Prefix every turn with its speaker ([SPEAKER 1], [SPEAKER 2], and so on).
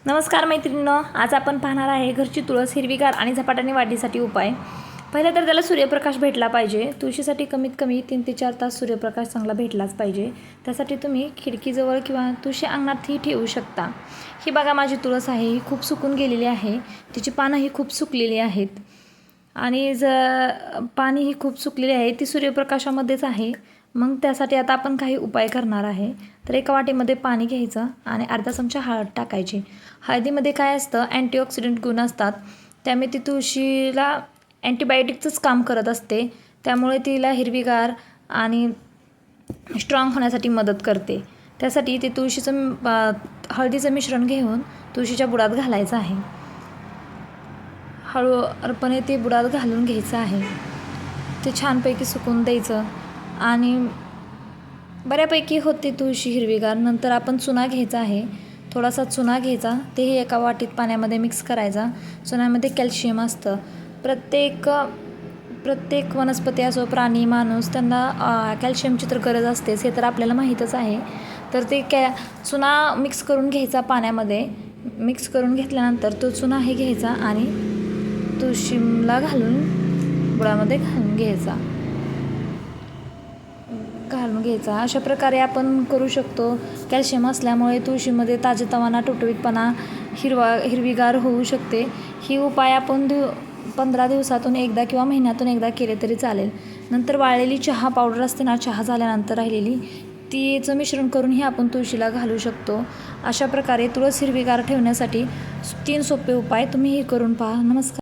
[SPEAKER 1] नमस्कार मैत्रिणींनो, आज आपण पाहणार आहे घरची तुळस हिरवीगार आणि झपाट्याने वाढीसाठी उपाय. पहिलं तर त्याला सूर्यप्रकाश भेटला पाहिजे. तुळशीसाठी कमीत कमी 3 ते 4 तास सूर्यप्रकाश चांगला भेटलाच पाहिजे. त्यासाठी तुम्ही खिडकीजवळ किंवा तुळशी अंगणातही ठेवू शकता. ही बघा माझी तुळस आहे, ही खूप सुकून गेलेली आहे. तिची पानंही खूप सुकलेली आहेत आणि पाणी ही खूप सुकलेली आहे, ती सूर्यप्रकाशामध्येच आहे. मग त्यासाठी आता आपण काही उपाय करणार आहे. तर एका वाटीमध्ये पाणी घ्यायचं आणि अर्धा चमचा हळद टाकायची. हळदीमध्ये काय असतं, अँटीऑक्सिडंट गुण असतात. त्यामुळे ती तुळशीला अँटीबायोटिकचंच काम करत असते. त्यामुळे तिला हिरवीगार आणि स्ट्रॉंग होण्यासाठी मदत करते. त्यासाठी ते हळदीचं मिश्रण घेऊन तुळशीच्या बुडात घालायचं आहे. हळूवारपणे ते बुडात घालून घ्यायचं आहे. ते छानपैकी सुकून द्यायचं आणि बऱ्यापैकी होते तुळशी हिरवीगार. नंतर आपण चुना घ्यायचा आहे. थोडासा चुना घ्यायचा, तेही एका वाटीत पाण्यामध्ये मिक्स करायचा. चुन्यामध्ये कॅल्शियम असतं. प्रत्येक वनस्पती असो, प्राणी, माणूस, त्यांना कॅल्शियमची तर गरज असतेच, हे तर आपल्याला माहीतच आहे. तर ते चुना मिक्स करून घ्यायचा पाण्यामध्ये. मिक्स करून घेतल्यानंतर तो चुना हे घ्यायचा आणि तुळशीला बुडामध्ये घालून घ्यायचा. अशा प्रकारे आपण करू शकतो. कॅल्शियम असल्यामुळे तुळशीमध्ये ताजेतवाना, टवटवीतपणा, हिरवीगार होऊ शकते. ही उपाय आपण 15 दिवसातून एकदा किंवा महिन्यातून एकदा केले तरी चालेल. नंतर वाळलेली चहा पावडर असते ना, चहा झाल्यानंतर राहिलेली, तिचं मिश्रण करूनही आपण तुळशीला घालू शकतो. अशा प्रकारे तुळस हिरवीगार ठेवण्यासाठी 3 सोपे उपाय तुम्ही हे करून पहा. नमस्कार.